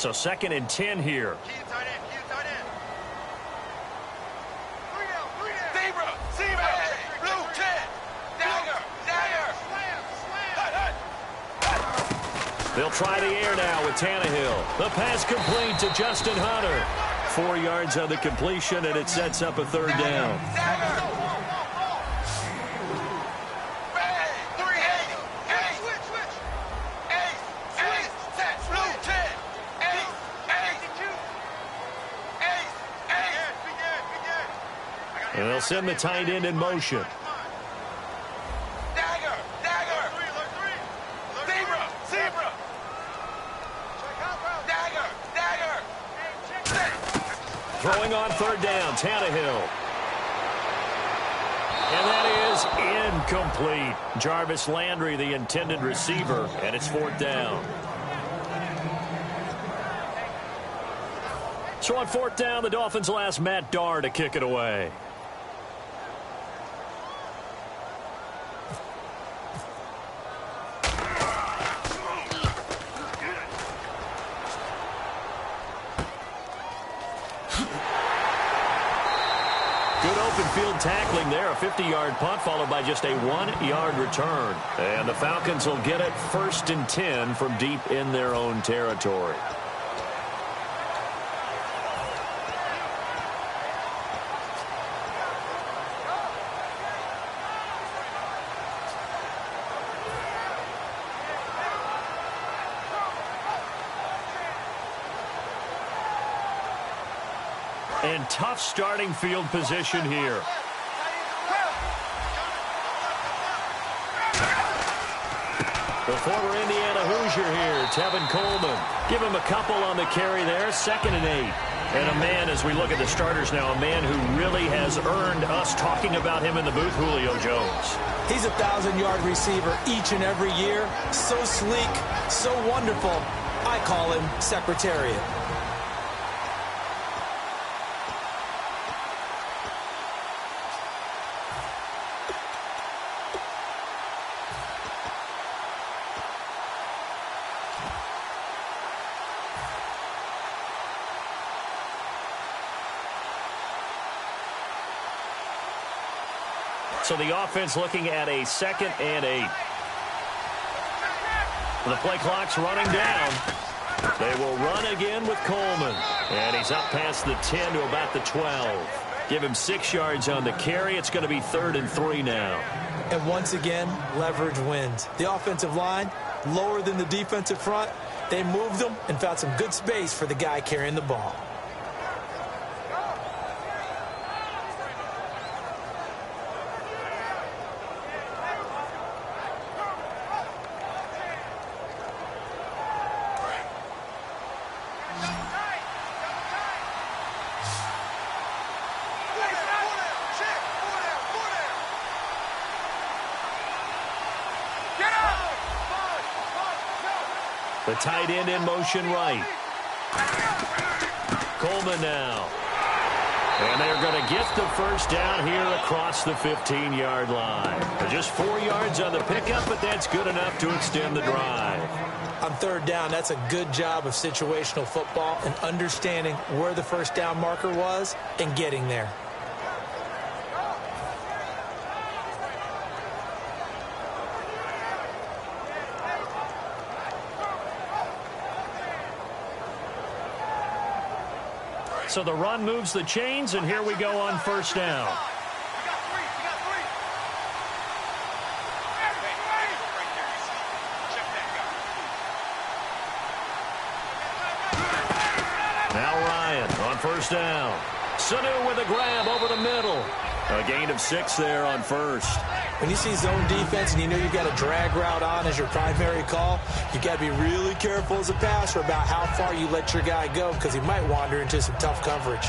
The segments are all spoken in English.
So 2nd and 10 here. They'll try the air now with Tannehill. The pass complete to Justin Hunter. 4 yards on the completion, and it sets up a 3rd down. And they'll send the tight end in motion. Throwing on 3rd down, Tannehill. And that is incomplete. Jarvis Landry, the intended receiver, and it's 4th down. So on 4th down, the Dolphins will ask Matt Darr to kick it away. Field tackling there, a 50-yard punt followed by just a 1-yard return. And the Falcons will get it 1st and 10 from deep in their own territory. And tough starting field position here. The former Indiana Hoosier here, Tevin Coleman. Give him a couple on the carry there, 2nd and 8. And a man, as we look at the starters now, a man who really has earned us talking about him in the booth, Julio Jones. He's a 1,000-yard receiver each and every year. So sleek, so wonderful. I call him Secretariat. So the offense looking at a 2nd and 8. The play clock's running down. They will run again with Coleman. And he's up past the 10 to about the 12. Give him 6 yards on the carry. It's going to be 3rd and 3 now. And once again, leverage wins. The offensive line, lower than the defensive front. They moved them and found some good space for the guy carrying the ball. The tight end in motion right. Coleman now. And they're going to get the 1st down here across the 15-yard line. Just 4 yards on the pickup, but that's good enough to extend the drive. On 3rd down, that's a good job of situational football and understanding where the 1st down marker was and getting there. So the run moves the chains, and here we go on 1st down. Now Ryan on 1st down. Sanu with a grab over the middle. A gain of 6 there on 1st. When you see zone defense and you know you've got a drag route on as your primary call, you've got to be really careful as a passer about how far you let your guy go because he might wander into some tough coverage.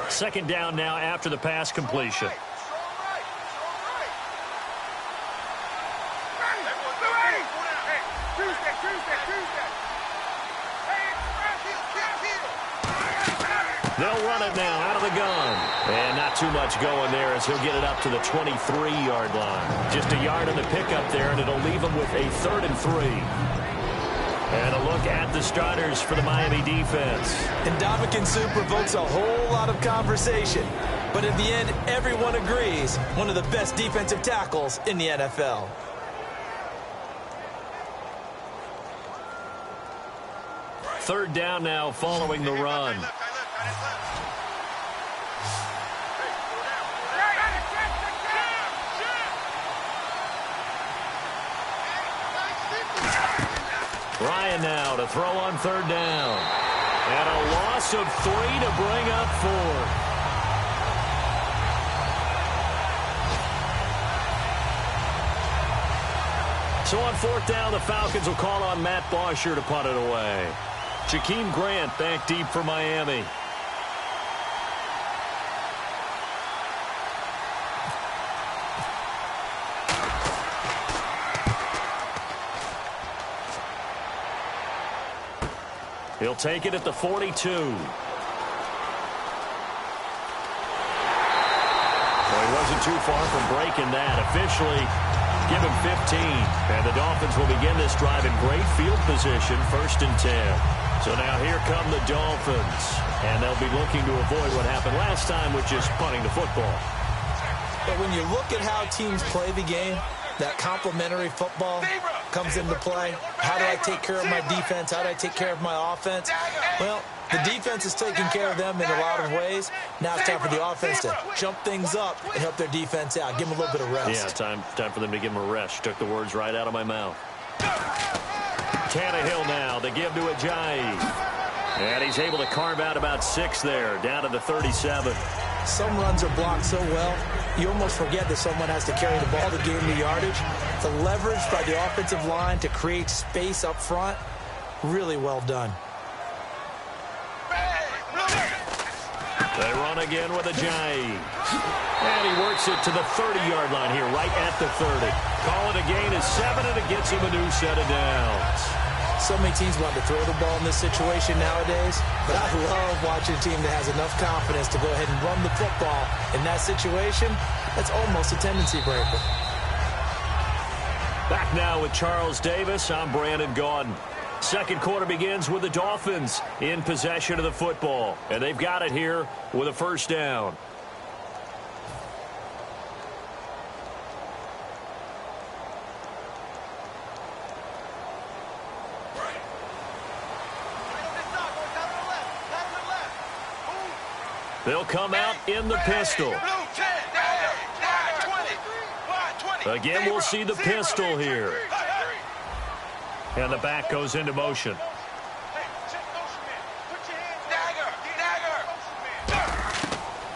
Second down now after the pass completion. They'll run it now out of the gun. And not too much going there as he'll get it up to the 23-yard line. Just a yard on the pickup there, and it'll leave him with a 3rd and 3. And a look at the starters for the Miami defense. And Ndamukong Suh provokes a whole lot of conversation. But in the end, everyone agrees, one of the best defensive tackles in the NFL. Third down now following the run. Ryan now to throw on 3rd down. And a loss of 3 to bring up 4. So on 4th down, the Falcons will call on Matt Bosher to punt it away. Jakeem Grant back deep for Miami. He'll take it at the 42. Well, he wasn't too far from breaking that. Officially, give him 15. And the Dolphins will begin this drive in great field position, 1st and 10. So now here come the Dolphins. And they'll be looking to avoid what happened last time, which is punting the football. But when you look at how teams play the game, that complementary football comes into play. How do I take care of my defense? How do I take care of my offense? Well, the defense is taking care of them in a lot of ways. Now it's time for the offense to jump things up and help their defense out. Give them a little bit of rest. Yeah, time for them to give them a rest. Took the words right out of my mouth. Tannehill now to give to Ajayi. And he's able to carve out about 6 there, down to the 37. Some runs are blocked so well, you almost forget that someone has to carry the ball to gain the yardage. The leverage by the offensive line to create space up front, really well done. They run again with Ajayi. And he works it to the 30-yard line here, right at the 30. Call it a gain of 7, and it gets him a new set of downs. So many teams want to throw the ball in this situation nowadays, but I love watching a team that has enough confidence to go ahead and run the football in that situation. That's almost a tendency breaker. Back now with Charles Davis. I'm Brandon Gaudin. Second quarter begins with the Dolphins in possession of the football, and they've got it here with a 1st down. They'll come out in the pistol. Again, we'll see the pistol here. And the back goes into motion.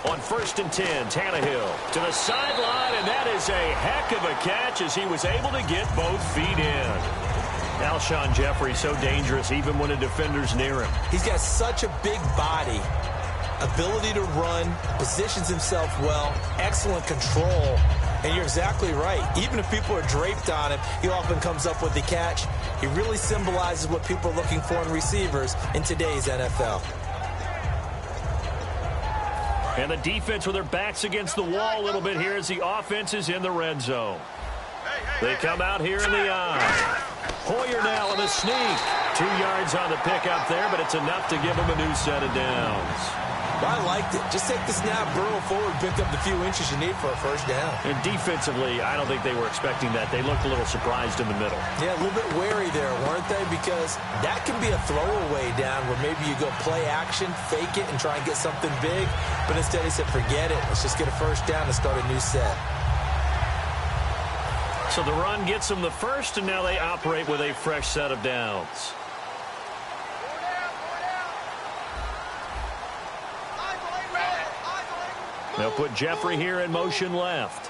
On 1st and 10, Tannehill to the sideline, and that is a heck of a catch as he was able to get both feet in. Alshon Jeffrey so dangerous even when a defender's near him. He's got such a big body. Ability to run, positions himself well, excellent control, and you're exactly right. Even if people are draped on him, he often comes up with the catch. He really symbolizes what people are looking for in receivers in today's NFL. And the defense with their backs against the wall a little bit here as the offense is in the red zone. They come out here in the eye. Hoyer now in the sneak. 2 yards on the pickup there, but it's enough to give him a new set of downs. I liked it. Just take the snap, burrow forward, pick up the few inches you need for a 1st down. And defensively, I don't think they were expecting that. They looked a little surprised in the middle. Yeah, a little bit wary there, weren't they? Because that can be a throwaway down where maybe you go play action, fake it, and try and get something big. But instead he said, forget it. Let's just get a 1st down and start a new set. So the run gets them the 1st, and now they operate with a fresh set of downs. They'll put Jeffrey here in motion left.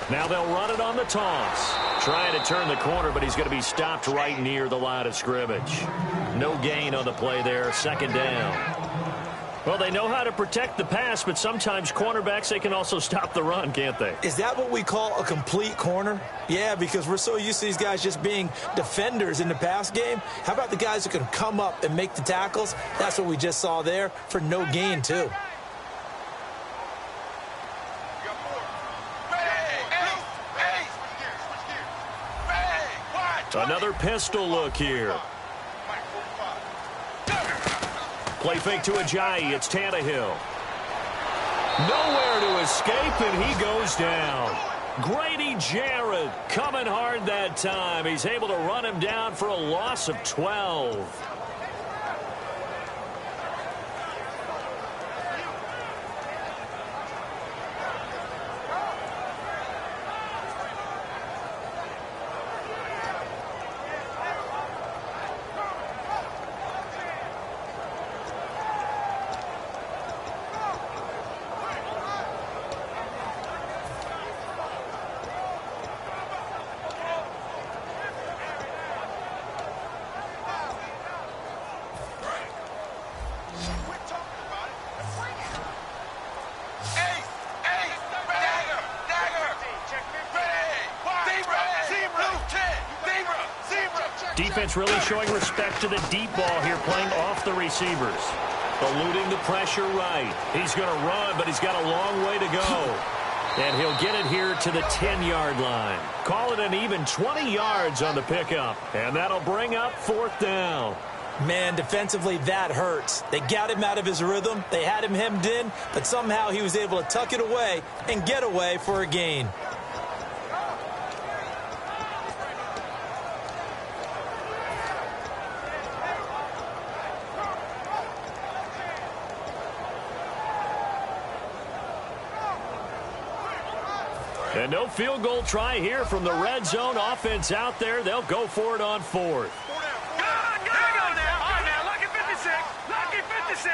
Now they'll run it on the toss. Trying to turn the corner, but he's going to be stopped right near the line of scrimmage. No gain on the play there. 2nd down. Well, they know how to protect the pass, but sometimes cornerbacks, they can also stop the run, can't they? Is that what we call a complete corner? Yeah, because we're so used to these guys just being defenders in the pass game. How about the guys who can come up and make the tackles? That's what we just saw there for no gain, too. Another pistol look here. Play fake to Ajayi. It's Tannehill. Nowhere to escape, and he goes down. Grady Jarrett coming hard that time. He's able to run him down for a loss of 12. Defense really showing respect to the deep ball here, playing off the receivers. Eluding the pressure right. He's going to run, but he's got a long way to go. And he'll get it here to the 10-yard line. Call it an even 20 yards on the pickup. And that'll bring up 4th down. Man, defensively, that hurts. They got him out of his rhythm. They had him hemmed in, but somehow he was able to tuck it away and get away for a gain. And no field goal try here from the red zone. Offense out there. They'll go for it on 4th. Lucky 56. Lucky 56.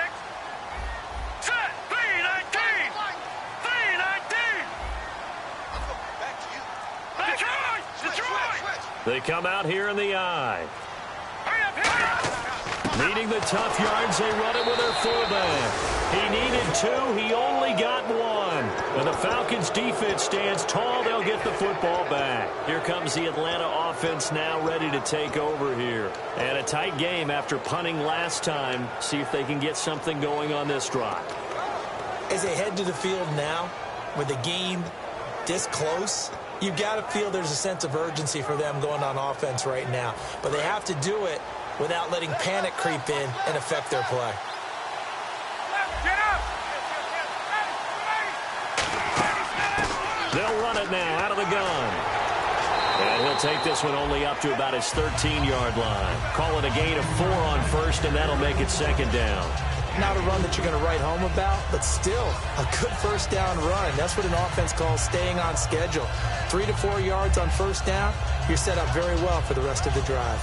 Set. 319. 319. Detroit. They come out here in the eye. Needing the tough yards, they run it with their fullback. He needed 2. He only got 1. And the Falcons' defense stands tall. They'll get the football back. Here comes the Atlanta offense now ready to take over here. And a tight game after punting last time. See if they can get something going on this drive. As they head to the field now, with the game this close, you've got to feel there's a sense of urgency for them going on offense right now. But they have to do it without letting panic creep in and affect their play. They'll run it now out of the gun. And he'll take this one only up to about his 13-yard line. Call it a gain of 4 on 1st, and that'll make it 2nd down. Not a run that you're going to write home about, but still a good 1st down run. That's what an offense calls staying on schedule. 3 to 4 yards on 1st down, you're set up very well for the rest of the drive.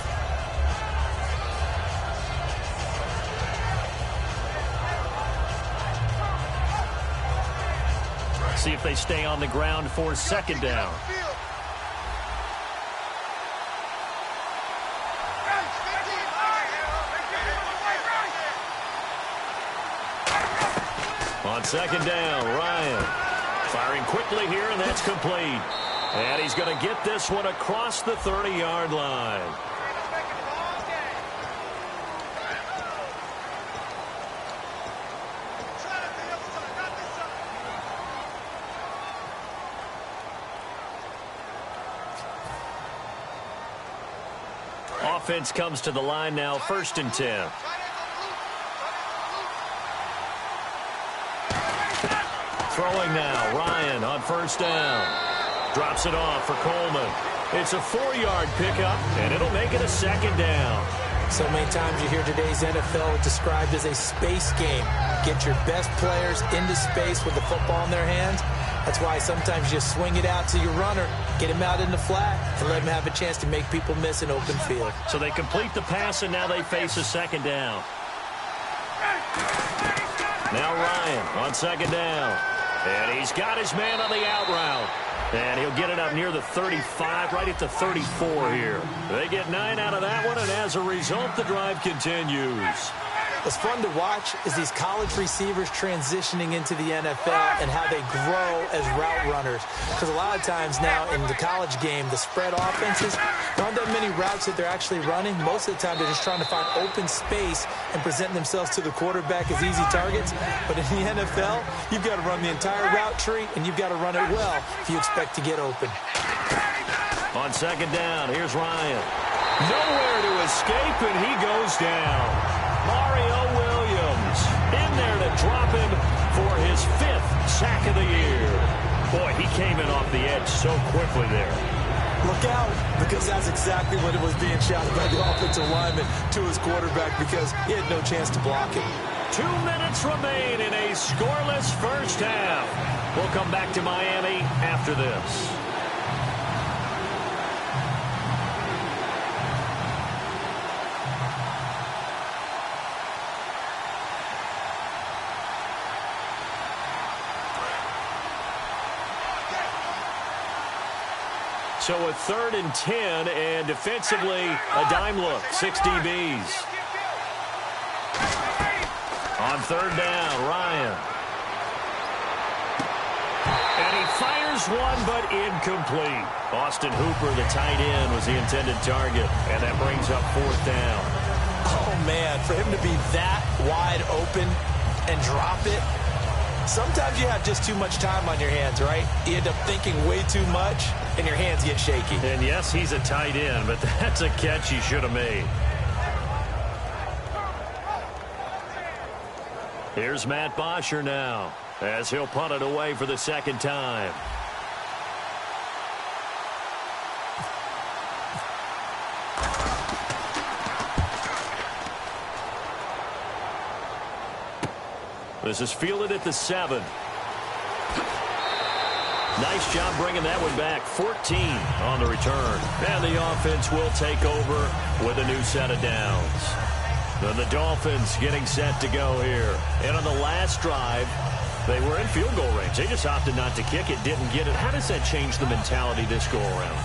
See if they stay on the ground for 2nd down. On 2nd down, Ryan firing quickly here, and that's complete. And he's going to get this one across the 30-yard line. Offense comes to the line now, 1st and 10. Throwing now, Ryan on 1st down. Drops it off for Coleman. It's a 4-yard pickup, and it'll make it a 2nd down. So many times you hear today's NFL described as a space game. Get your best players into space with the football in their hands. That's why sometimes you just swing it out to your runner, get him out in the flat, and let him have a chance to make people miss an open field. So they complete the pass, and now they face a 2nd down. Now Ryan on 2nd down. And he's got his man on the out route. And he'll get it up near the 35, right at the 34 here. They get 9 out of that one, and as a result, the drive continues. What's fun to watch is these college receivers transitioning into the NFL and how they grow as route runners. Because a lot of times now in the college game, the spread offenses, there aren't that many routes that they're actually running. Most of the time, they're just trying to find open space and present themselves to the quarterback as easy targets. But in the NFL, you've got to run the entire route tree, and you've got to run it well if you expect to get open. On second down, here's Ryan. Nowhere to escape, and he goes down. Mario Williams in there to drop him for his 5th sack of the year. Boy, he came in off the edge so quickly there. Look out, because that's exactly what it was being shouted by the offensive lineman to his quarterback, because he had no chance to block it. 2 minutes remain in a scoreless first half. We'll come back to Miami after this. So a 3rd and 10, and defensively, a dime look, 6 DBs. On 3rd down, Ryan. And he fires one, but incomplete. Austin Hooper, the tight end, was the intended target, and that brings up 4th down. Oh, man, for him to be that wide open and drop it, sometimes you have just too much time on your hands, right? You end up thinking way too much, and your hands get shaky. And yes, he's a tight end, but that's a catch he should have made. Here's Matt Bosher now, as he'll punt it away for the 2nd time. This is fielded at the 7. Nice job bringing that one back. 14 on the return. And the offense will take over with a new set of downs. And the Dolphins getting set to go here. And on the last drive, they were in field goal range. They just opted not to kick it, didn't get it. How does that change the mentality this go around?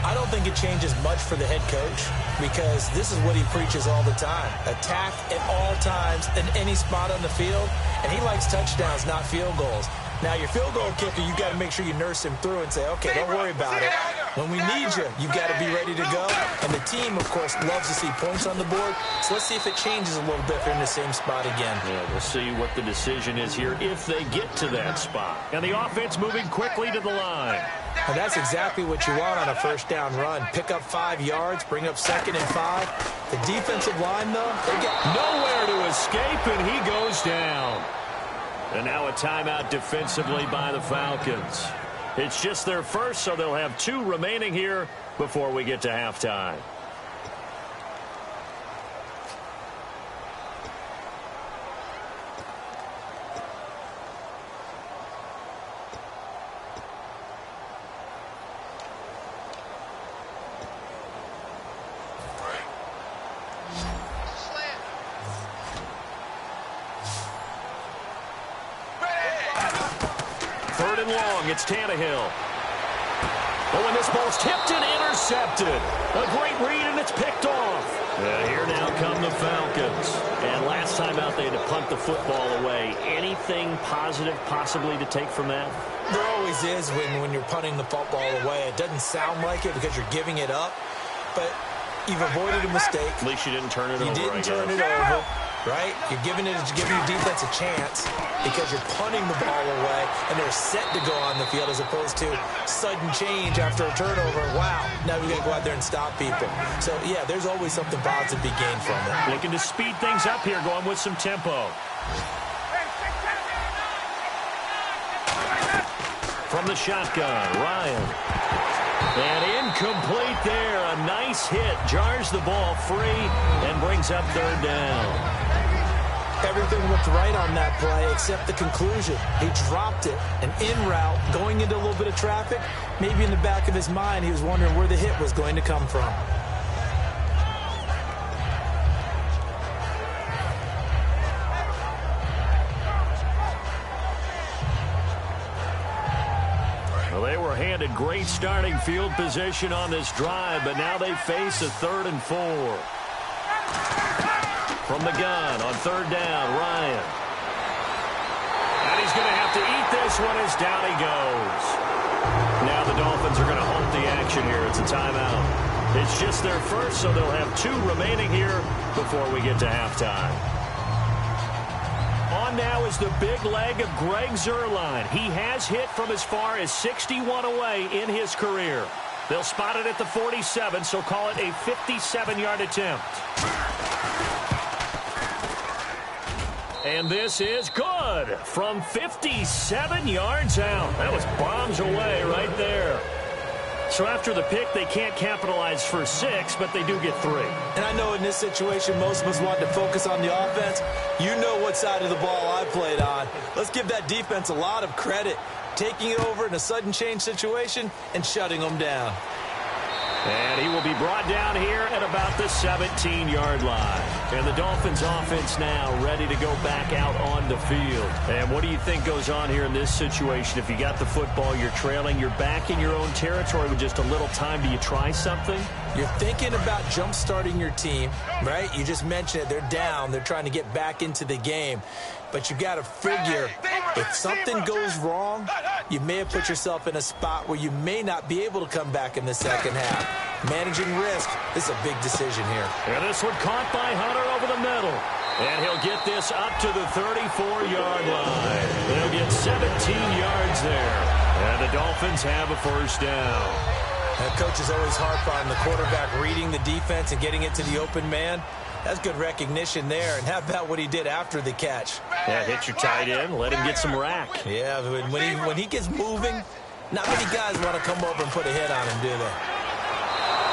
I don't think it changes much for the head coach, because this is what he preaches all the time. Attack at all times in any spot on the field, and he likes touchdowns, not field goals. Now, your field goal kicker, you've got to make sure you nurse him through and say, okay, don't worry about it. When we need you, you've got to be ready to go. And the team, of course, loves to see points on the board. So let's see if it changes a little bit if they're in the same spot again. Yeah, we'll see what the decision is here if they get to that spot. And the offense moving quickly to the line. And that's exactly what you want on a 1st down run. Pick up 5 yards, bring up 2nd and 5. The defensive line, though, they get nowhere to escape, and he goes down. And now a timeout defensively by the Falcons. It's just their first, so they'll have 2 remaining here before we get to halftime. Long, it's Tannehill. But when this ball's tipped and intercepted, a great read, and it's picked off. Here now come the Falcons. And last time out, they had to punt the football away. Anything positive possibly to take from that? There always is when you're punting the football away. It doesn't sound like it because you're giving it up, but you've avoided a mistake. At least you didn't turn it over. You didn't turn it over. Right? You're giving your defense a chance because you're punting the ball away, and they're set to go on the field as opposed to sudden change after a turnover. Wow, now we got to go out there and stop people. So, yeah, there's always something positive to be gained from it. Looking to speed things up here, going with some tempo. From the shotgun, Ryan. And incomplete there. A nice hit. Jars the ball free and brings up 3rd down. Everything looked right on that play except the conclusion. He dropped it, and en route, going into a little bit of traffic, maybe in the back of his mind, he was wondering where the hit was going to come from. Well, they were handed great starting field position on this drive, but now they face a 3rd and 4. From the gun on third down, Ryan. And he's going to have to eat this one as down he goes. Now the Dolphins are going to halt the action here. It's a timeout. It's just their first, so they'll have 2 remaining here before we get to halftime. On now is the big leg of Greg Zuerlein. He has hit from as far as 61 away in his career. They'll spot it at the 47, so call it a 57-yard attempt. And this is good from 57 yards out. That was bombs away right there. So after the pick, they can't capitalize for 6, but they do get 3. And I know in this situation, most of us want to focus on the offense. You know what side of the ball I played on. Let's give that defense a lot of credit, taking it over in a sudden change situation and shutting them down. And he will be brought down here at about the 17-yard line. And the Dolphins offense now ready to go back out on the field. And what do you think goes on here in this situation? If you got the football, you're trailing, you're back in your own territory with just a little time. Do you try something? You're thinking about jump-starting your team, right? You just mentioned it. They're down. They're trying to get back into the game. But you got to figure if something goes wrong, you may have put yourself in a spot where you may not be able to come back in the second half. Managing risk is a big decision here. And this one caught by Hunter over the middle. And he'll get this up to the 34-yard line. They'll get 17 yards there. And the Dolphins have a first down. That coach is always harp on the quarterback reading the defense and getting it to the open man. That's good recognition there. And how about what he did after the catch? Yeah, hit your tight end, let him get some rack. Yeah, when he gets moving, not many guys want to come over and put a hit on him, do they?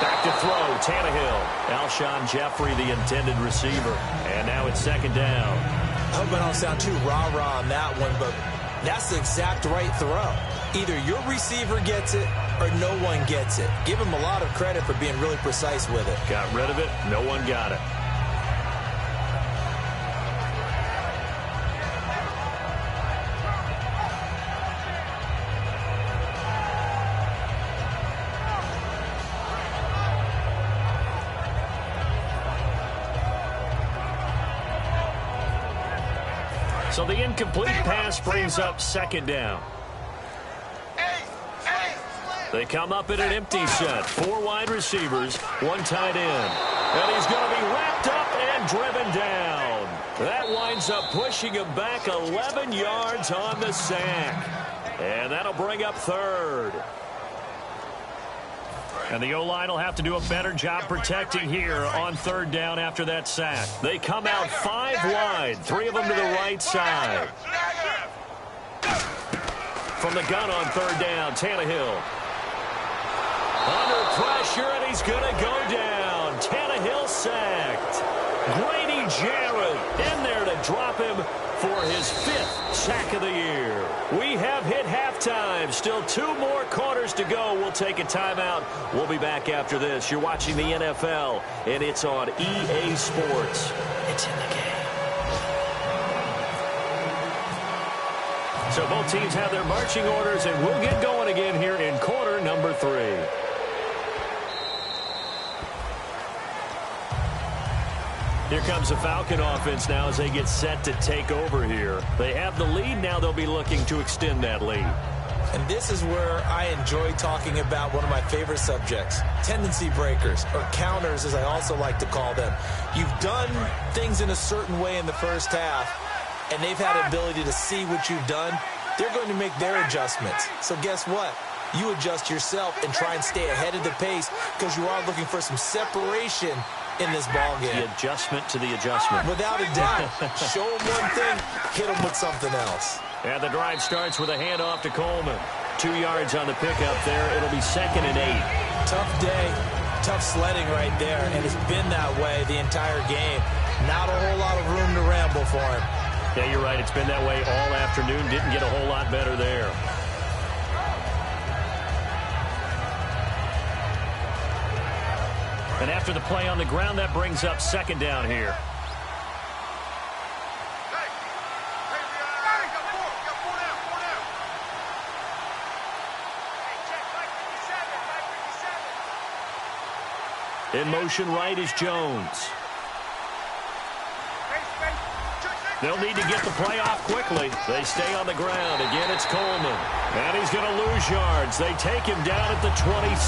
Back to throw, Tannehill. Alshon Jeffrey, the intended receiver. And now it's second down. I hope I don't sound too rah-rah on that one, but that's the exact right throw. Either your receiver gets it or no one gets it. Give him a lot of credit for being really precise with it. Got rid of it. No one got it. So the incomplete pass brings up second down. They come up in an empty set. 4 wide receivers, 1 tight end. And he's going to be wrapped up and driven down. That winds up pushing him back 11 yards on the sack. And that'll bring up third. And the O-line will have to do a better job protecting here on third down after that sack. They come out 5 wide, 3 of them to the right side. From the gun on third down, Tannehill. Under pressure, and he's going to go down. Tannehill sacked. Grady Jarrett in there to drop him for his 5th sack of the year. We have hit halftime. Still 2 more quarters to go. We'll take a timeout. We'll be back after this. You're watching the NFL, and it's on EA Sports. It's in the game. So both teams have their marching orders, and we'll get going again here in quarter number 3. Here comes the Falcon offense now as they get set to take over here. They have the lead. Now they'll be looking to extend that lead. And this is where I enjoy talking about one of my favorite subjects, tendency breakers, or counters as I also like to call them. You've done things in a certain way in the first half, and they've had an ability to see what you've done. They're going to make their adjustments. So guess what? You adjust yourself and try and stay ahead of the pace because you are looking for some separation in this ball game. The adjustment to the adjustment. Without a doubt. Show them one thing, hit them with something else. And the drive starts with a handoff to Coleman. 2 yards on the pickup there. It'll be 2nd and 8. Tough day, tough sledding right there, and it's been that way the entire game. Not a whole lot of room to ramble for him. Yeah, you're right. It's been that way all afternoon. Didn't get a whole lot better there. And after the play on the ground, that brings up second down here. In motion right is Jones. They'll need to get the play off quickly. They stay on the ground. Again, it's Coleman. And he's going to lose yards. They take him down at the 26.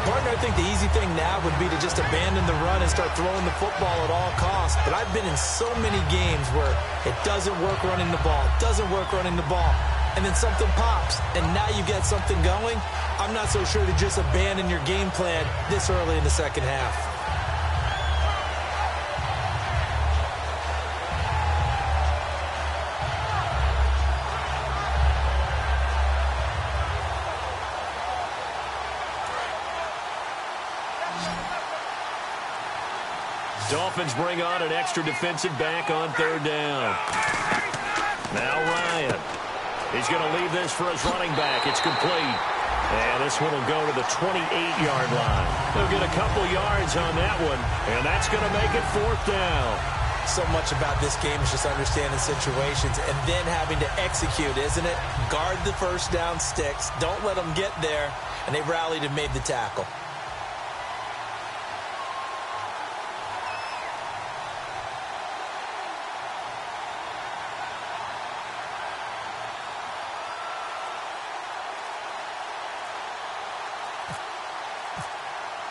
Partner, I think the easy thing now would be to just abandon the run and start throwing the football at all costs. But I've been in so many games where it doesn't work running the ball. It doesn't work running the ball. And then something pops, and now you get something going. I'm not so sure to just abandon your game plan this early in the second half. Dolphins bring on an extra defensive back on third down. Now Ryan. He's going to leave this for his running back. It's complete. And this one will go to the 28-yard line. They'll get a couple yards on that one, and that's going to make it fourth down. So much about this game is just understanding situations and then having to execute, isn't it? Guard the first down sticks. Don't let them get there. And they rallied and made the tackle.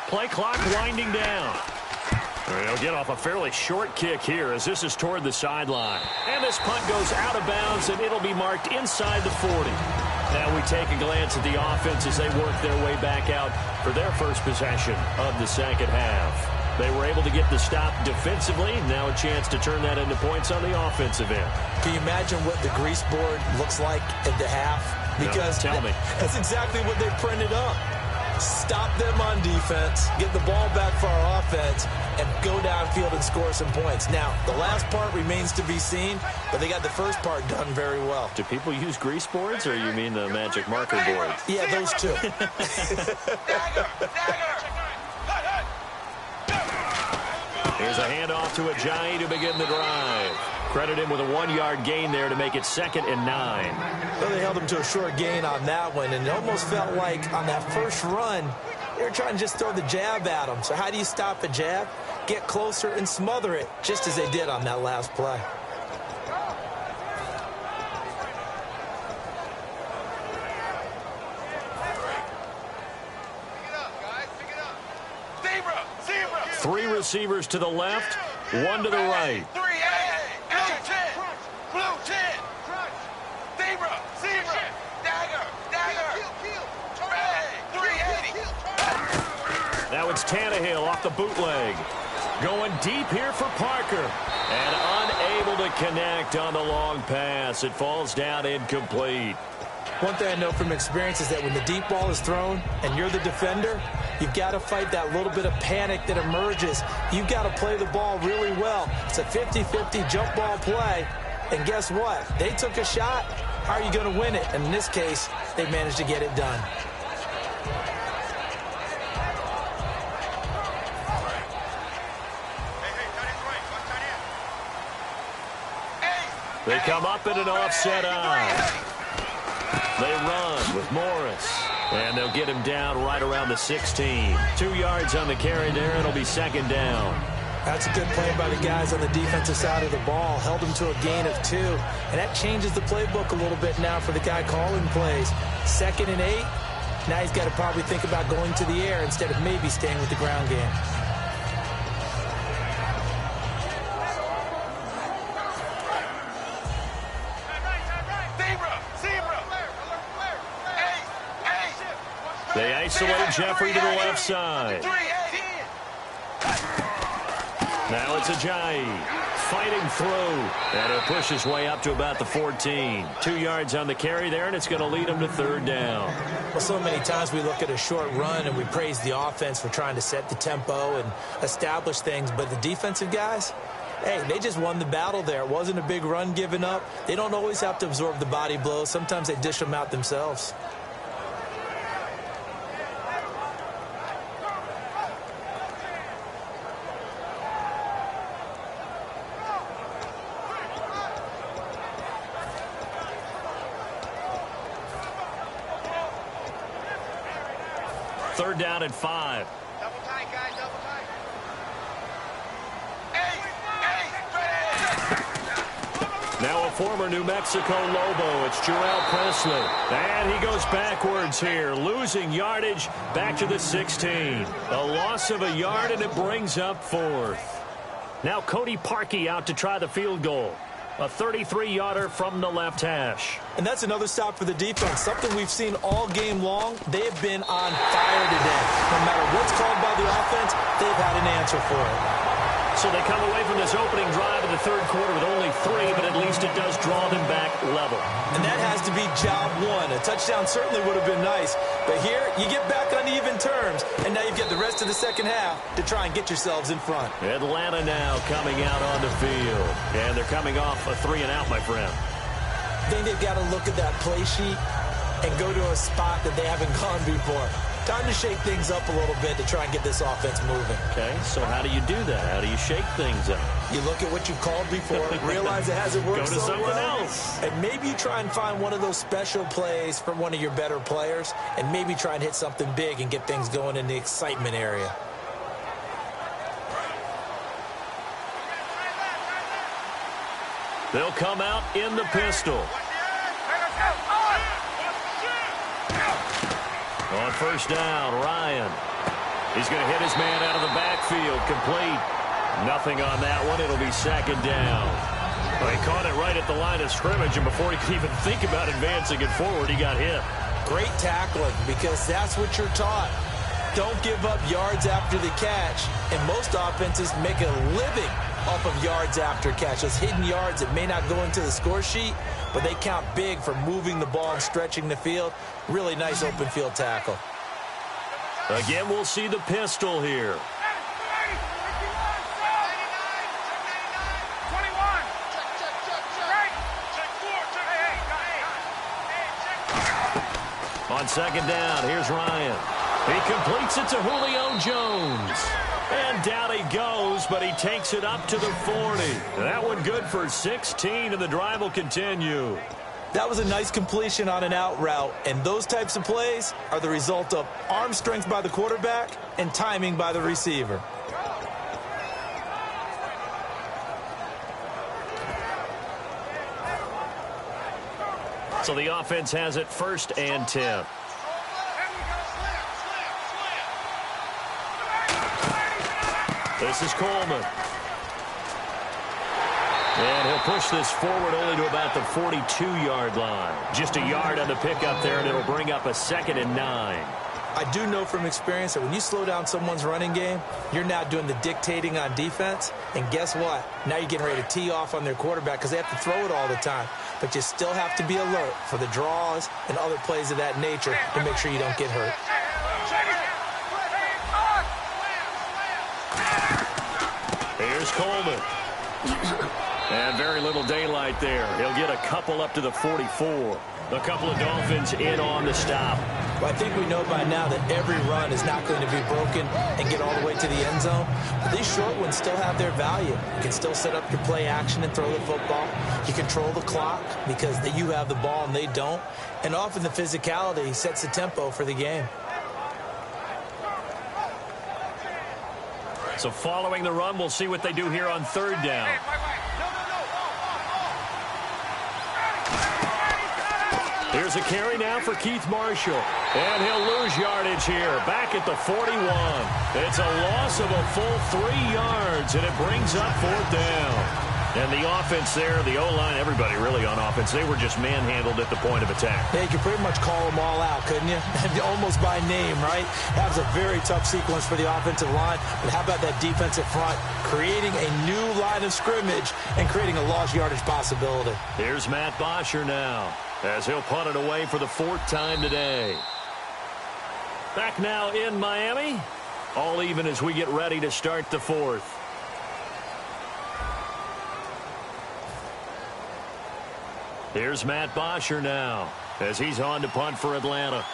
Play clock winding down. They'll get off a fairly short kick here as this is toward the sideline. And this punt goes out of bounds, and it'll be marked inside the 40. Now we take a glance at the offense as they work their way back out for their first possession of the second half. They were able to get the stop defensively. Now a chance to turn that into points on the offensive end. Can you imagine what the grease board looks like at the half? Because no, tell me. That's exactly what they printed up. Stop them on defense, get the ball back for our offense, and go downfield and score some points. Now, the last part remains to be seen, but they got the first part done very well. Do people use grease boards, or you mean the magic marker board? Yeah, those two. Here's a handoff to Ajayi to begin the drive. Credit him with a 1-yard gain there to make it 2nd and 9. Well, they held him to a short gain on that one, and it almost felt like on that first run, they were trying to just throw the jab at him. So how do you stop a jab? Get closer and smother it, just as they did on that last play. Three receivers to the left, one to the right. Now it's Tannehill off the bootleg. Going deep here for Parker. And unable to connect on the long pass. It falls down incomplete. One thing I know from experience is that when the deep ball is thrown and you're the defender, you've got to fight that little bit of panic that emerges. You've got to play the ball really well. It's a 50-50 jump ball play. And guess what? They took a shot. How are you going to win it? And in this case, they managed to get it done. They come up in an offset eye. They run with Morris. And they'll get him down right around the 16. 2 yards on the carry there. It'll be 2nd down. That's a good play by the guys on the defensive side of the ball. Held him to a gain of 2. And that changes the playbook a little bit now for the guy calling plays. 2nd and 8. Now he's got to probably think about going to the air instead of maybe staying with the ground game. They isolate Jeffrey to the left side. Now it's Ajayi fighting through. And he'll push his way up to about the 14. 2 yards on the carry there, and it's going to lead him to 3rd down. Well, so many times we look at a short run and we praise the offense for trying to set the tempo and establish things. But the defensive guys, hey, they just won the battle there. It wasn't a big run given up. They don't always have to absorb the body blows. Sometimes they dish them out themselves. Third down and 5. Double tight, guys, double tight. Now a former New Mexico Lobo. It's Jarrell Presley. And he goes backwards here, losing yardage back to the 16. A loss of a yard, and it brings up 4th. Now Cody Parkey out to try the field goal. A 33-yarder from the left hash. And that's another stop for the defense, something we've seen all game long. They have been on fire today. No matter what's called by the offense, they've had an answer for it. So they come away from this opening drive in the third quarter with only 3, but at least it does draw them back level. And that has to be job one. A touchdown certainly would have been nice, but here you get back on even terms, and now you've got the rest of the second half to try and get yourselves in front. Atlanta now coming out on the field, and they're coming off a 3-and-out, my friend. I think they've got to look at that play sheet and go to a spot that they haven't gone before. Time to shake things up a little bit to try and get this offense moving. Okay, so how do you do that? How do you shake things up? You look at what you've called before, realize it hasn't worked Go to so something well, else. and maybe you try and find one of those special plays from one of your better players, and maybe try and hit something big and get things going in the excitement area. They'll come out in the pistol. On first down, Ryan. He's going to hit his man out of the backfield. Complete. Nothing on that one. It'll be second down. Well, he caught it right at the line of scrimmage, and before he could even think about advancing it forward, he got hit. Great tackling, because that's what you're taught. Don't give up yards after the catch, and most offenses make a living off of yards after catch. Those hidden yards that may not go into the score sheet, but they count big for moving the ball and stretching the field. Really nice open field tackle. Again, we'll see the pistol here. On second down, here's Ryan. He completes it to Julio Jones. And down he goes, but he takes it up to the 40. That one good for 16, and the drive will continue. That was a nice completion on an out route, and those types of plays are the result of arm strength by the quarterback and timing by the receiver. So the offense has it 1st and 10. This is Coleman. And he'll push this forward only to about the 42-yard line. Just a yard on the pickup there, and it'll bring up a 2nd and 9. I do know from experience that when you slow down someone's running game, you're now doing the dictating on defense. And guess what? Now you're getting ready to tee off on their quarterback because they have to throw it all the time. But you still have to be alert for the draws and other plays of that nature to make sure you don't get hurt. Here's Coleman. And very little daylight there. He'll get a couple up to the 44. A couple of Dolphins in on the stop. Well, I think we know by now that every run is not going to be broken and get all the way to the end zone. But these short ones still have their value. You can still set up your play action and throw the football. You control the clock because you have the ball and they don't. And often the physicality sets the tempo for the game. So following the run, we'll see what they do here on 3rd down. Here's a carry now for Keith Marshall. And he'll lose yardage here. Back at the 41. It's a loss of a full 3 yards, and it brings up 4th down. And the offense there, the O-line, everybody really on offense, they were just manhandled at the point of attack. Yeah, you could pretty much call them all out, couldn't you? Almost by name, right? That was a very tough sequence for the offensive line. But how about that defensive front creating a new line of scrimmage and creating a lost yardage possibility? Here's Matt Bosher now as he'll punt it away for the 4th time today. Back now in Miami. All even as we get ready to start the 4th. Here's Matt Bosher now as he's on to punt for Atlanta.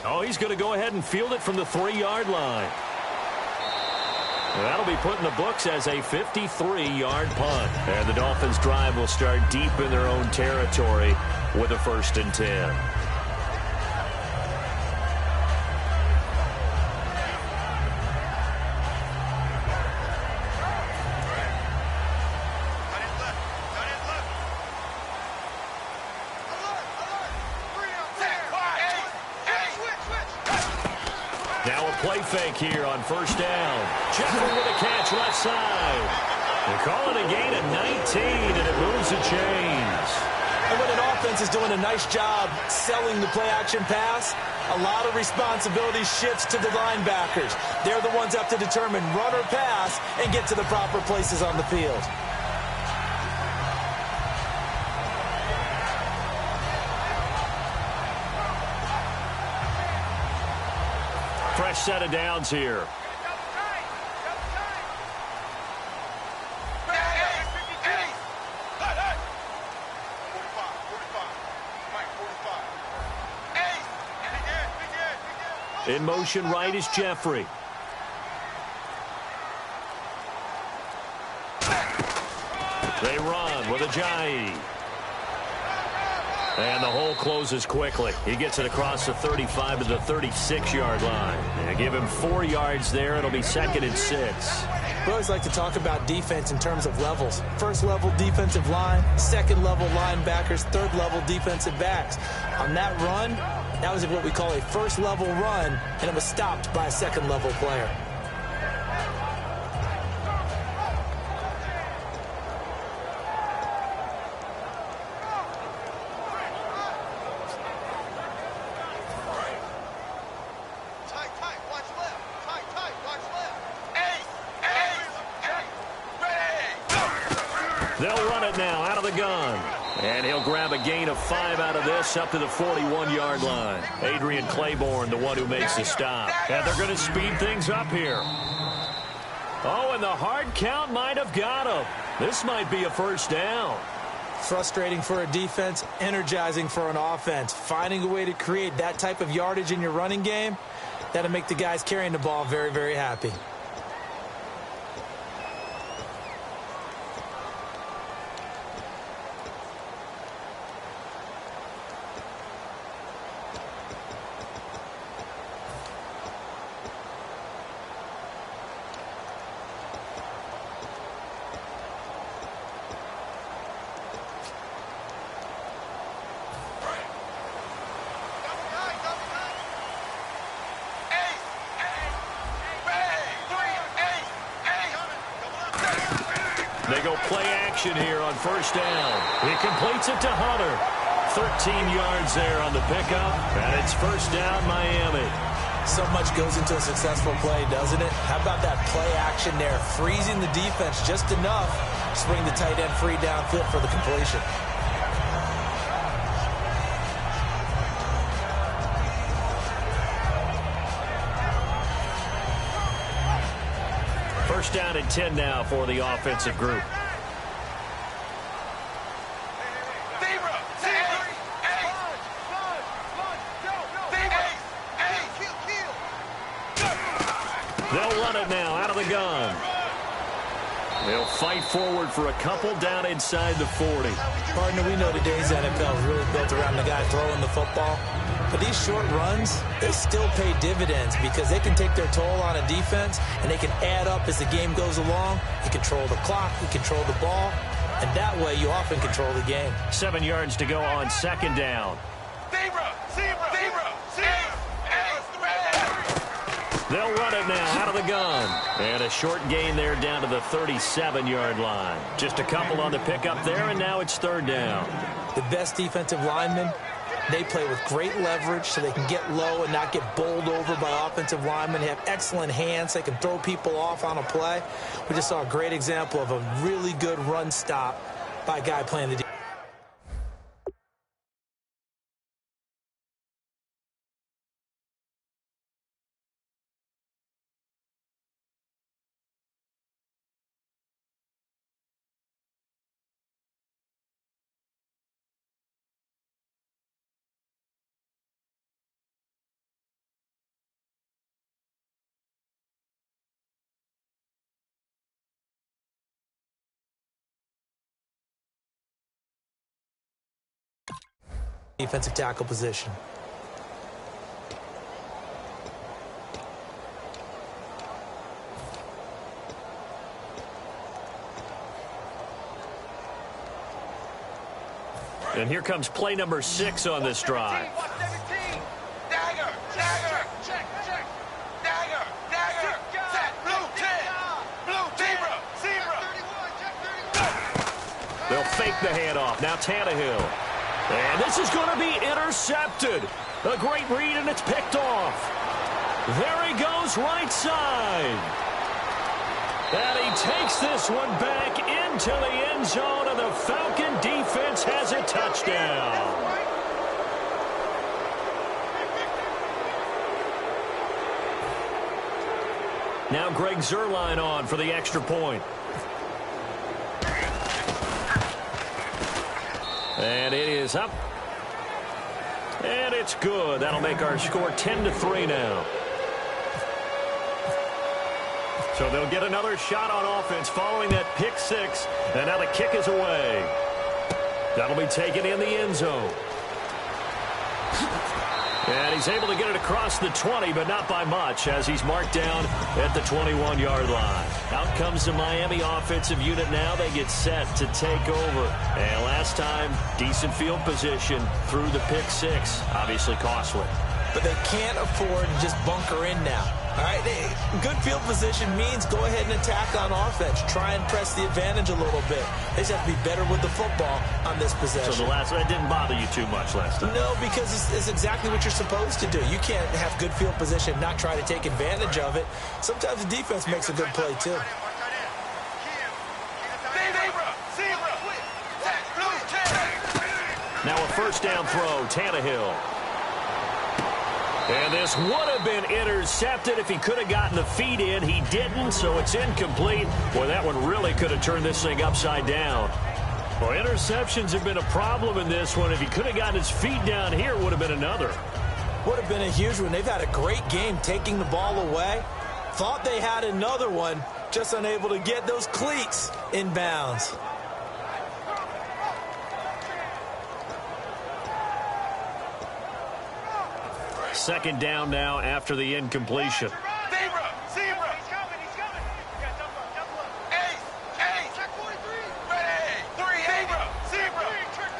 Oh, he's going to go ahead and field it from the 3-yard line. That'll be put in the books as a 53-yard punt. And the Dolphins' drive will start deep in their own territory with a 1st and 10. Now a play fake here on 1st down. Jeffrey with a catch left side. They call it a gain of 19, and it moves the chains. And when an offense is doing a nice job selling the play-action pass, a lot of responsibility shifts to the linebackers. They're the ones up to determine run or pass and get to the proper places on the field. Fresh set of downs here. In motion right is Jeffrey. They run with Ajayi. And the hole closes quickly. He gets it across the 35 to the 36-yard line. And give him 4 yards there. It'll be 2nd and 6. We always like to talk about defense in terms of levels. 1st level defensive line, 2nd level linebackers, 3rd level defensive backs. On that run, that was what we call a 1st level run, and it was stopped by a 2nd level player. They'll run it now out of the gun. And he'll grab a gain of 5 out of this up to the 41-yard line. Adrian Claiborne, the one who makes the stop. And they're going to speed things up here. Oh, and the hard count might have got him. This might be a 1st down. Frustrating for a defense, energizing for an offense. Finding a way to create that type of yardage in your running game, that'll make the guys carrying the ball very, very happy. They go play action here on 1st down. He completes it to Hunter. 13 yards there on the pickup, and it's 1st down, Miami. So much goes into a successful play, doesn't it? How about that play action there, freezing the defense just enough to bring the tight end free downfield for the completion. First down and 10 now for the offensive group. They'll run it now out of the gun. They'll fight forward for a couple down inside the 40. Partner, we know today's NFL is really built around the guy throwing the football. But these short runs, they still pay dividends because they can take their toll on a defense and they can add up as the game goes along. You control the clock, you control the ball, and that way you often control the game. 7 yards to go on 2nd down. They'll run it now out of the gun. And a short gain there down to the 37-yard line. Just a couple on the pickup there, and now it's 3rd down. The best defensive linemen, they play with great leverage so they can get low and not get bowled over by offensive linemen. They have excellent hands. They can throw people off on a play. We just saw a great example of a really good run stop by a guy playing the defense. defensive tackle position. And here comes play number 6 on this drive. Dagger, dagger, check, check, dagger, dagger, set, blue 10, zebra. They'll fake the handoff. Now Tannehill. And this is going to be intercepted. A great read, and it's picked off. There he goes, right side. And he takes this one back into the end zone, and the Falcon defense has a touchdown. Now Greg Zuerlein on for the extra point. And it is up. And it's good. That'll make our score 10-3 now. So they'll get another shot on offense following that pick 6. And now the kick is away. That'll be taken in the end zone. And he's able to get it across the 20, but not by much, as he's marked down at the 21-yard line. Out comes the Miami offensive unit now. They get set to take over. And last time, decent field position through the pick 6. Obviously costly. But they can't afford to just bunker in now. All right, good field position means go ahead and attack on offense. Try and press the advantage a little bit. They just have to be better with the football on this possession. So that didn't bother you too much last time? No, because it's exactly what you're supposed to do. You can't have good field position and not try to take advantage of it. Sometimes the defense makes a good play, too. Now a first down throw, Tannehill. And this would have been intercepted if he could have gotten the feet in. He didn't, so it's incomplete. Boy, that one really could have turned this thing upside down. Well, interceptions have been a problem in this one. If he could have gotten his feet down here, it would have been another. Would have been a huge one. They've had a great game taking the ball away. Thought they had another one, just unable to get those cleats in bounds. Second down now after the incompletion. Zebra. He's coming. Yeah, jump up. Ace. Check 43. Ready. 3, zebra. Check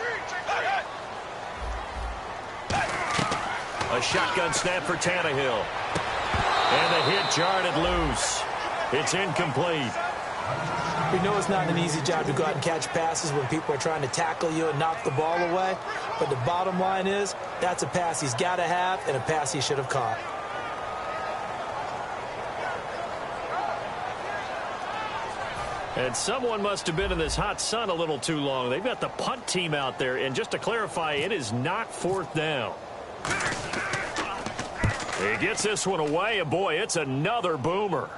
3. A shotgun snap for Tannehill. And the hit jarred it loose. It's incomplete. We know it's not an easy job to go out and catch passes when people are trying to tackle you and knock the ball away. But the bottom line is, that's a pass he's got to have and a pass he should have caught. And someone must have been in this hot sun a little too long. They've got the punt team out there. And just to clarify, it is not fourth down. He gets this one away, and boy, it's another boomer.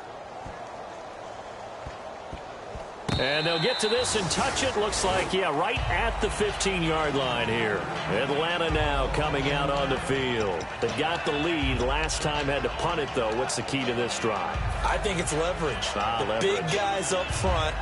And they'll get to this and touch it. Looks like, yeah, right at the 15-yard line here. Atlanta now coming out on the field. They got the lead. Last time had to punt it, though. What's the key to this drive? I think it's leverage. Leverage. Big guys up front.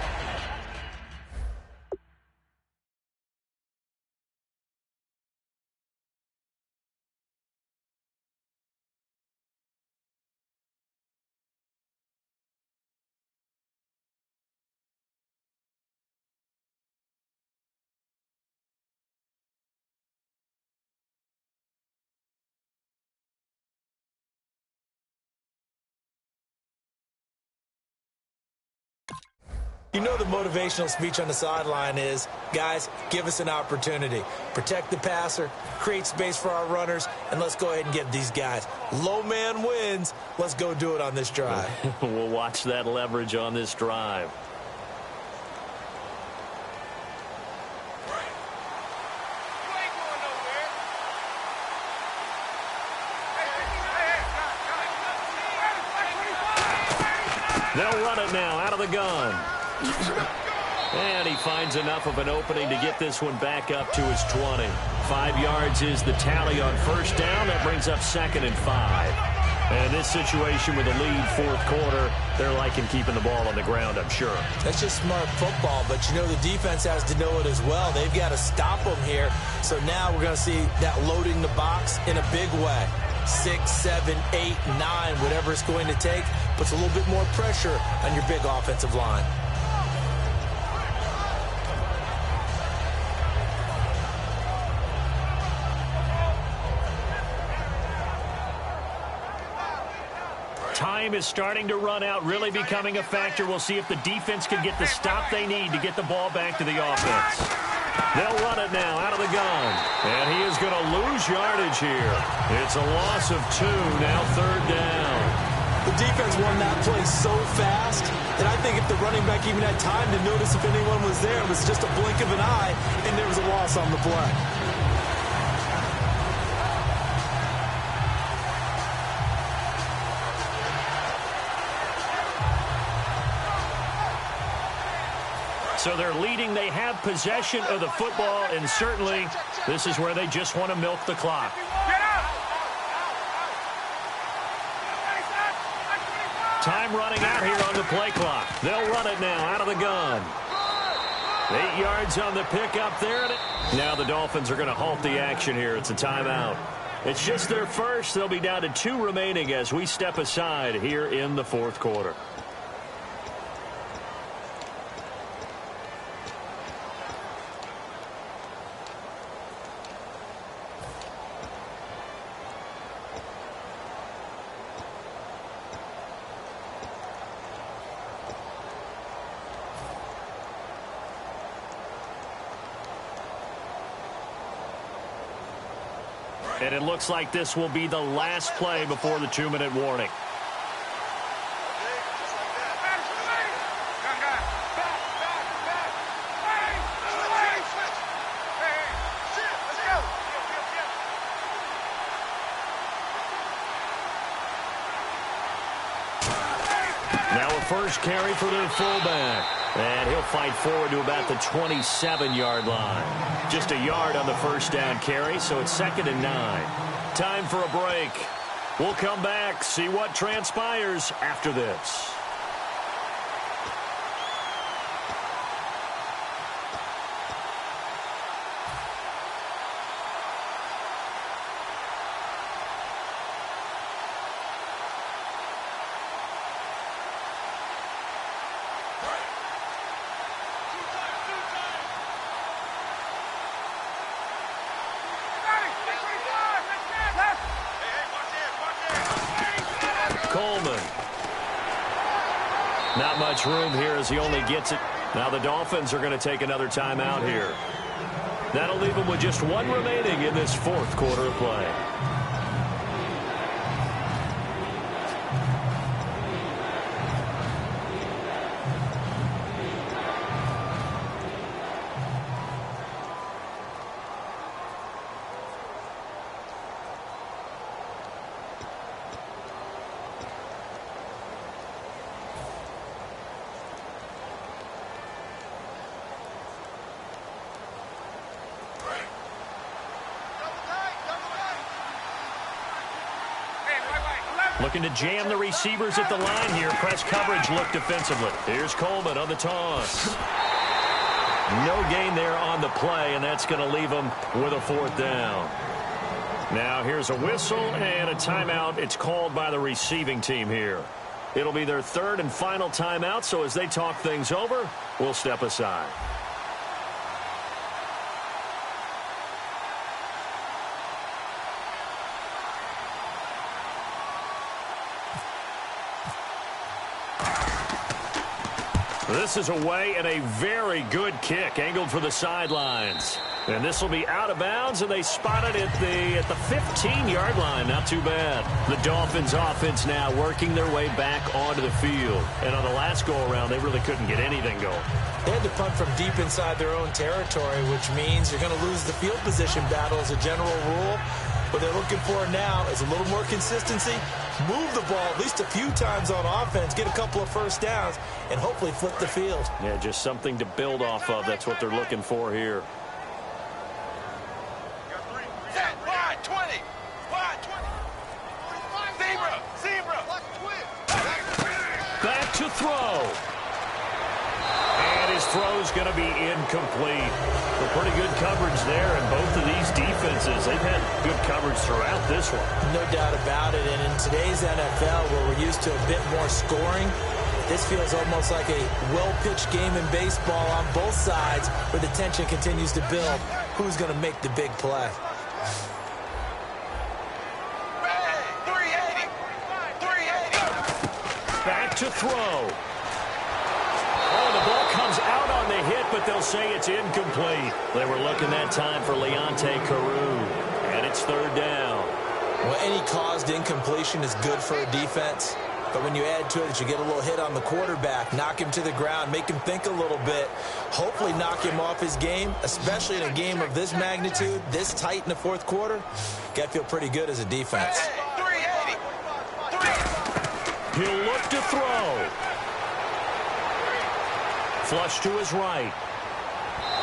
You know the motivational speech on the sideline is, guys, give us an opportunity. Protect the passer, create space for our runners, and let's go ahead and get these guys. Low man wins. Let's go do it on this drive. We'll watch that leverage on this drive. They'll run it now out of the gun. And he finds enough of an opening to get this one back up to his 20. 5 yards is the tally on first down. That brings up 2nd and 5. And this situation with a lead fourth quarter, they're liking keeping the ball on the ground, I'm sure. That's just smart football, but you know the defense has to know it as well. They've got to stop them here. So now we're going to see that loading the box in a big way. 6, 7, 8, 9, whatever it's going to take, puts a little bit more pressure on your big offensive line. Time is starting to run out, really becoming a factor. We'll see if the defense can get the stop they need to get the ball back to the offense. They'll run it now out of the gun. And he is going to lose yardage here. It's a loss of 2, now third down. The defense won that play so fast that I think if the running back even had time to notice if anyone was there, it was just a blink of an eye, and there was a loss on the play. So they're leading. They have possession of the football, and certainly this is where they just want to milk the clock. Time running out here on the play clock. They'll run it now out of the gun. 8 yards on the pickup there. Now the Dolphins are going to halt the action here. It's a timeout. It's just their first. They'll be down to 2 remaining as we step aside here in the fourth quarter. And it looks like this will be the last play before the 2-minute warning. Now a first carry for their fullback. And he'll fight forward to about the 27-yard line. Just a yard on the first down carry, so it's 2nd and 9. Time for a break. We'll come back, see what transpires after this. Coleman. Not much room here as he only gets it. Now the Dolphins are going to take another timeout here. That'll leave them with just 1 remaining in this fourth quarter of play. Looking to jam the receivers at the line here. Press coverage look defensively. Here's Coleman on the toss. No gain there on the play, and that's going to leave them with a 4th down. Now here's a whistle and a timeout. It's called by the receiving team here. It'll be their 3rd and final timeout, so as they talk things over, we'll step aside. This is away and a very good kick angled for the sidelines. And this will be out of bounds, and they spot it at the 15-yard line. Not too bad. The Dolphins offense now working their way back onto the field. And on the last go-around, they really couldn't get anything going. They had to punt from deep inside their own territory, which means you're going to lose the field position battle as a general rule. What they're looking for now is a little more consistency, move the ball at least a few times on offense, get a couple of first downs, and hopefully flip the field. Yeah, just something to build off of. That's what they're looking for here. Wide 20. Wide 20. Zebra. to throw. And his throw's going to be incomplete. But pretty good coverage there, and both of these defenses, they've had good coverage throughout this one. No doubt about it, and in today's NFL, where we're used to a bit more scoring, this feels almost like a well-pitched game in baseball on both sides, where the tension continues to build. Who's going to make the big play? Back to throw. Oh, the ball comes out on the hit, but they'll say it's incomplete. They were looking that time for Leonte Carew, and it's third down. Well, any caused incompletion is good for a defense, but when you add to it that you get a little hit on the quarterback, knock him to the ground, make him think a little bit, hopefully knock him off his game, especially in a game of this magnitude, this tight in the fourth quarter, got to feel pretty good as a defense. He'll look to throw. Flush to his right.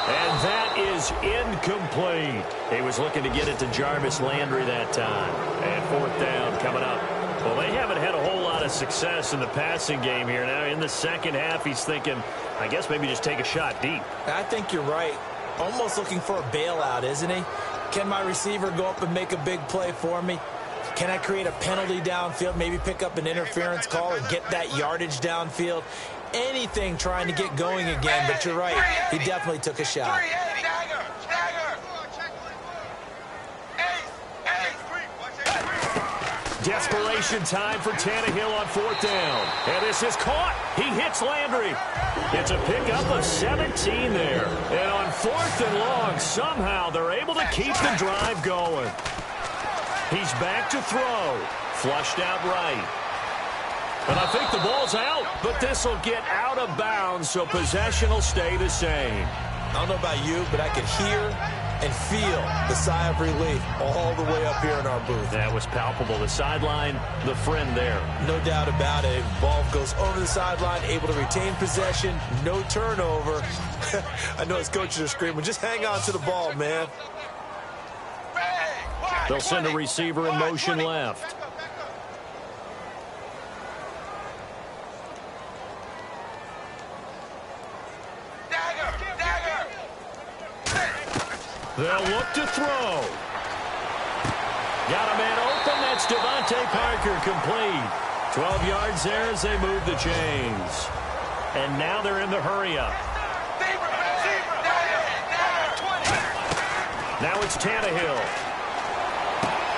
And that is incomplete. He was looking to get it to Jarvis Landry that time. And fourth down coming up. Well, they haven't had a whole lot of success in the passing game here. Now, in the second half, he's thinking, I guess maybe just take a shot deep. I think you're right. Almost looking for a bailout, isn't he? Can my receiver go up and make a big play for me? Can I create a penalty downfield, maybe pick up an interference call and get that yardage downfield? Anything trying to get going again, but you're right. He definitely took a shot. Desperation time for Tannehill on fourth down. And this is caught. He hits Landry. It's a pickup of 17 there. And on fourth and long, somehow they're able to keep the drive going. He's back to throw. Flushed out right. And I think the ball's out, but this will get out of bounds, so possession will stay the same. I don't know about you, but I could hear and feel the sigh of relief all the way up here in our booth. That was palpable. The sideline, the friend there. No doubt about it. Ball goes over the sideline, able to retain possession, no turnover. I know his coaches are screaming, just hang on to the ball, man. They'll send a receiver in motion left. They'll look to throw. Got a man open. That's Devontae Parker, complete. 12 yards there as they move the chains. And now they're in the hurry-up. Now it's Tannehill.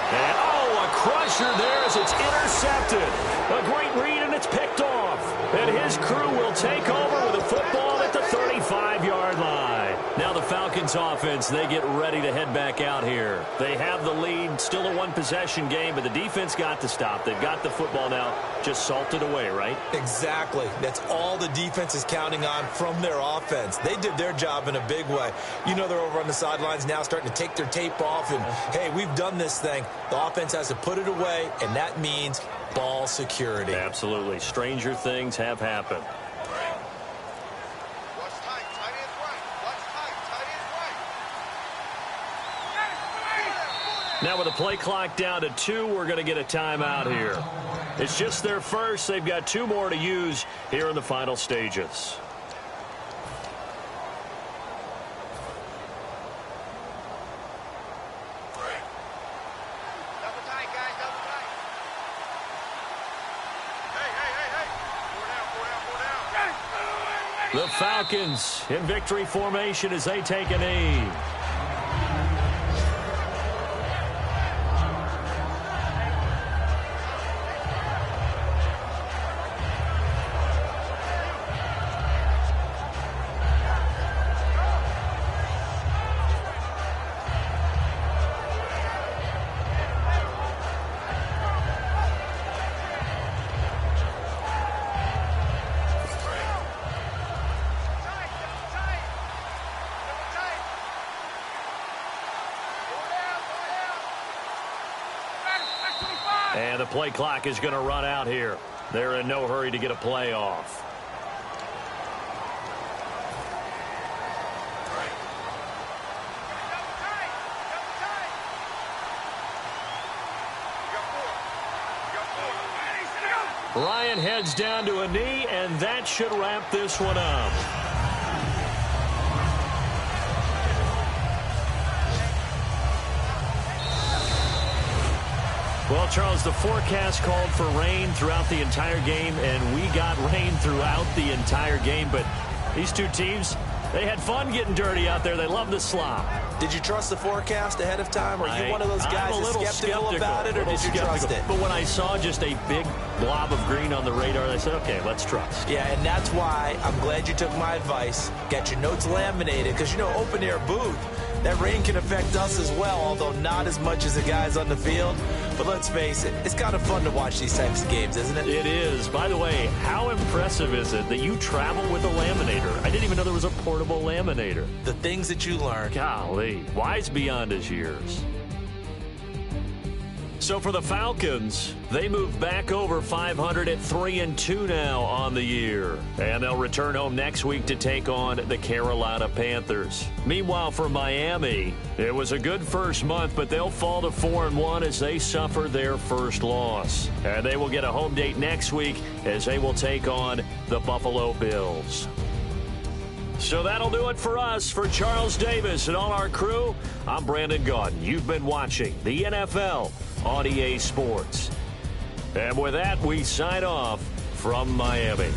And, oh, a crusher there as it's intercepted. A great read, and it's picked off. And his crew will take over with a football at the 35-yard line. Now the Falcons offense, they get ready to head back out here. They have the lead, still a one-possession game, but the defense got to stop. They've got the football now, just salted away, right? Exactly. That's all the defense is counting on from their offense. They did their job in a big way. You know they're over on the sidelines now starting to take their tape off, and, hey, we've done this thing. The offense has to put it away, and that means ball security. Absolutely. Stranger things have happened. Now with the play clock down to 2, we're going to get a timeout here. It's just their first. They've got 2 more to use here in the final stages. Double tight, guys, double tight. Hey. Four down. The Falcons in victory formation as they take a knee. And the play clock is going to run out here. They're in no hurry to get a play off. Ryan heads down to a knee, and that should wrap this one up. Well, Charles, the forecast called for rain throughout the entire game, and we got rain throughout the entire game. But these two teams, they had fun getting dirty out there. They love the slop. Did you trust the forecast ahead of time? Are you one of those guys that's skeptical about it, or did you trust it? But when I saw just a big blob of green on the radar, I said, okay, let's trust. Yeah, and that's why I'm glad you took my advice. Get your notes laminated, because, open-air booth, that rain can affect us as well, although not as much as the guys on the field. But let's face it, it's kind of fun to watch these types of games, isn't it? It is. By the way, how impressive is it that you travel with a laminator? I didn't even know there was a portable laminator. The things that you learn. Golly, wise beyond his years. So for the Falcons, they move back over 500 at 3-2 now on the year. And they'll return home next week to take on the Carolina Panthers. Meanwhile, for Miami, it was a good first month, but they'll fall to 4-1 as they suffer their first loss. And they will get a home date next week as they will take on the Buffalo Bills. So that'll do it for us. For Charles Davis and all our crew, I'm Brandon Gaudin. You've been watching the NFL on EA Sports. And with that, we sign off from Miami.